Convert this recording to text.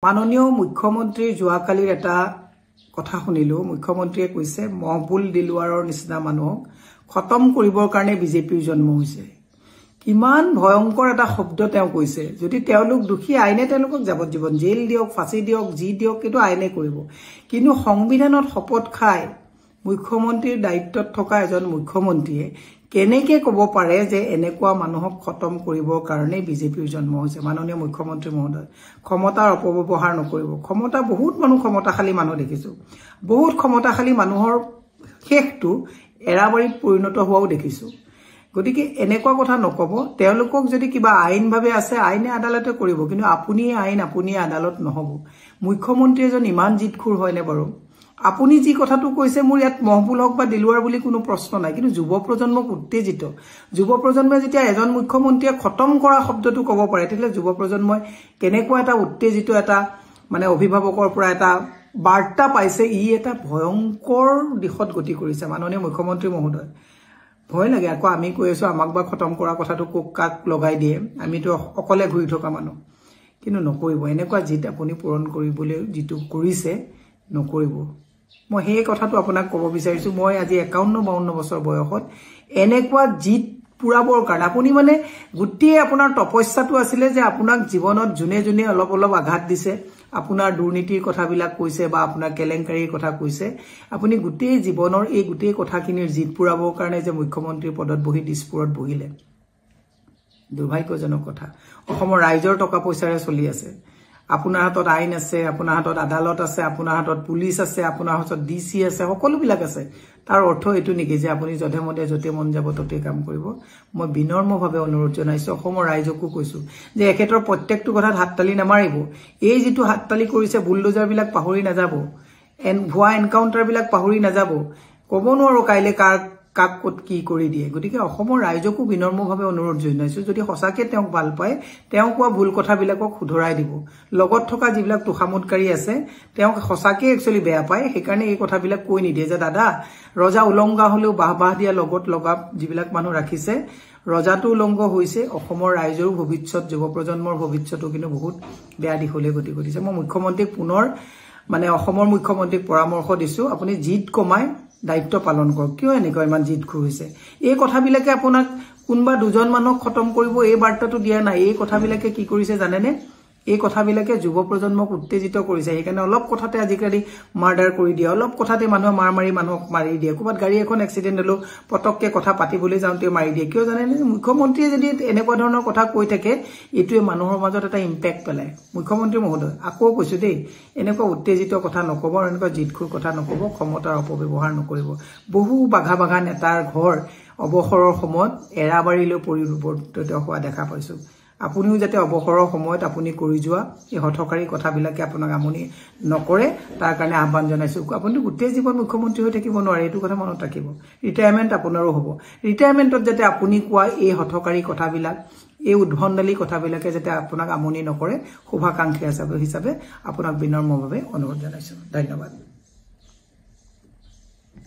মাননীয় মুখ্যমন্ত্ৰীৰ যোৱাকালিৰ এটা কথা শুনিলো। মুখ্যমন্ত্ৰীয়ে কৈছে মহবুল দিলৱাৰৰ নিচিনা মানুহক খতম কৰিবৰ কাৰণে বিজেপিৰ জন্ম হৈছে। কিমান ভয়ংকৰ এটা শব্দ তেওঁ কৈছে। যদি তেওঁলোক দোষী আইনে তেওঁলোকক যাৱজ্জীৱন জেল দিয়ক, ফাঁচি দিয়ক, যি দিয়ক, কিন্তু আইনে কৰিব। কিন্তু সংবিধানত শপত খাই মুখ্যমন্ত্ৰীৰ দায়িত্বত থকা এজন মুখ্যমন্ত্ৰীয়ে কেনেকে ক'ব পাৰে যে এনেকুৱা মানুহক খতম কৰিবৰ কাৰণে বিজেপিৰ জন্ম হৈছে। মাননীয় মুখ্যমন্ত্ৰী মহোদয়, ক্ষমতাৰ অপব্যৱহাৰ নকৰিব। ক্ষমতা বহুত মানুহ ক্ষমতাশালী মানুহ দেখিছো, বহুত ক্ষমতাশালী মানুহৰ শেষটো এৰাবাৰীত পৰিণত হোৱাও দেখিছো। গতিকে এনেকুৱা কথা নকব। তেওঁলোকক যদি কিবা আইনভাৱে আছে আইনে আদালতে কৰিব, কিন্তু আপুনিয়ে আইন, আপুনিয়ে আদালত নহব। মুখ্যমন্ত্ৰী এজন ইমান জিতখুৰ হয়নে বাৰু? আপুনি যি কথাটো কৈছে, মোৰ ইয়াত মহবুল হক বা দিলৱাৰ বুলি কোনো প্ৰশ্ন নাই, কিন্তু যুৱ প্ৰজন্মক উত্তেজিত। যুৱ প্ৰজন্মে যেতিয়া এজন মুখ্যমন্ত্ৰীয়ে খতম কৰা শব্দটো ক'ব পাৰে, তেতিয়াহ'লে যুৱ প্ৰজন্মই কেনেকুৱা এটা উত্তেজিত এটা অভিভাৱকৰ পৰা এটা বাৰ্তা পাইছে। ই এটা ভয়ংকৰ দিশত গতি কৰিছে। মাননীয় মুখ্যমন্ত্ৰী মহোদয়, ভয় লাগে। আকৌ আমি কৈ আছো আমাক বা খতম কৰা কথাটো কাক লগাই দিয়ে। আমিতো অকলে ঘূৰি থকা মানুহ, কিন্তু নকৰিব। এনেকুৱা জিত আপুনি পূৰণ কৰিবলৈ যিটো কৰিছে নকৰিব। মই সেই কথাটো আপোনাক ক'ব বিচাৰিছো। মই আজি 51-52 বছৰ বয়সত এনেকুৱা জিত পুৰাবৰ কাৰণে আপুনি গোটেই আপোনাৰ তপস্যাটো আছিলে যে আপোনাক জীৱনত যোনে যোনে অলপ অলপ আঘাত দিছে, আপোনাৰ দুৰ্নীতিৰ কথাবিলাক কৈছে বা আপোনাৰ কেলেংকাৰীৰ কথা কৈছে, আপুনি গোটেই জীৱনৰ এই গোটেই কথাখিনিৰ জিত পুৰাবৰ কাৰণে যে মুখ্যমন্ত্ৰীৰ পদত বহি দিছপুৰত বহিলে, দুৰ্ভাগ্যজনক কথা। অসমৰ ৰাইজৰ টকা পইচাৰে চলি আছে। আপোনাৰ হাতত আইন আছে, আপোনাৰ হাতত আদালত আছে, আপোনাৰ হাতত পুলিচ আছে, আপোনাৰ হাতত DC আছে, সকলোবিলাক আছে। তাৰ অৰ্থ এইটো নেকি যে আপুনি যধে মধে য'তে মন যাব ততে কাম কৰিব? মই বিনম্ৰভাৱে অনুৰোধ জনাইছো, অসমৰ ৰাইজকো কৈছো যে এখেতৰ প্ৰত্যেকটো কথাত হাততালি নামাৰিব। এই যিটো হাততালি কৰিছে, বুলডোজাৰবিলাক পাহৰি নাযাব, ভুৱা এনকাউণ্টাৰবিলাক পাহৰি নাযাব। ক'ব নোৱাৰো কাইলৈ কাক ক'ত কি কৰি দিয়ে। গতিকে অসমৰ ৰাইজকো বিনম্ৰভাৱে অনুৰোধ জনাইছো, যদি সঁচাকে তেওঁক ভাল পায়, তেওঁ কোৱা ভুল কথাবিলাকক শুধৰাই দিব। লগত থকা যিবিলাক তোষামোদকাৰী আছে, তেওঁক সঁচাকে একচুৱেলি বেয়া পায়, সেইকাৰণে এই কথাবিলাক কৈ নিদিয়ে যে দাদা ৰজা উলংঘা হলেও বাহ দিয়া লগত লগা যিবিলাক মানুহ ৰাখিছে, ৰজাটো উলংঘ হৈছে। অসমৰ ৰাইজৰো ভৱিষ্যত, যুৱ প্ৰজন্মৰ ভৱিষ্যতো কিন্তু বহুত বেয়া দিশলৈ গতি কৰিছে। মই মুখ্যমন্ত্ৰীক পুনৰ অসমৰ মুখ্যমন্ত্ৰীক পৰামৰ্শ দিছো, আপুনি জিদ কমাই দায়িত্ব পালন কৰক। কিয় এনেকুৱা ইমান জিদখুৰ হৈছে? এই কথাবিলাকে আপোনাক কোনোবা দুজন মানুহক খতম কৰিব এই বাৰ্তাটো দিয়া নাই। এই কথাবিলাকে কি কৰিছে জানেনে? এই কথাবিলাকে যুৱ প্ৰজন্মক উত্তেজিত কৰিছে। সেইকাৰণে অলপ কথাতে আজিকালি মাৰ্ডাৰ কৰি দিয়ে, অলপ কথাতে মানুহে মানুহক মাৰি দিয়ে। ক'ৰবাত গাড়ী এখন এক্সিডেণ্ট হলেও পটককে কথা পাতিবলৈ যাওঁতে মাৰি দিয়ে। কিয় জানেনে? মুখ্যমন্ত্ৰীয়ে যদি এনেকুৱা ধৰণৰ কথা কৈ থাকে, এইটোৱে মানুহৰ মাজত এটা ইম্পেক্ট পেলায়। মুখ্যমন্ত্ৰী মহোদয়, আকৌ কৈছো দেই, এনেকুৱা উত্তেজিত কথা নকব, এনেকুৱা জিদখুৰ কথা নকব, ক্ষমতাৰ অপব্যৱহাৰ নকৰিব। বহু বাঘা নেতাৰ ঘৰ অৱসৰৰ সময়ত এৰাবাৰীলৈ পৰিৱৰ্তিত হোৱা দেখা পাইছো। আপুনিও যাতে অৱসৰৰ সময়ত আপুনি কৰি যোৱা এই হঠকাৰী কথাবিলাকে আপোনাক আমনি নকৰে, তাৰ কাৰণে আহ্বান জনাইছো। আপুনি গোটেই জীৱন মুখ্যমন্ত্ৰী হৈ থাকিব নোৱাৰে, এইটো কথা মনত ৰাখিব। ৰিটায়াৰমেণ্ট আপোনাৰো হ'ব। ৰিটায়াৰমেণ্টত যাতে আপুনি কোৱা এই হঠকাৰী কথাবিলাক, এই উদ্ভণ্ডালী কথাবিলাকে যাতে আপোনাক আমনি নকৰে, শুভাকাংক্ষী হিচাপে আপোনাক বিনম্ৰভাৱে অনুৰোধ জনাইছো। ধন্যবাদ।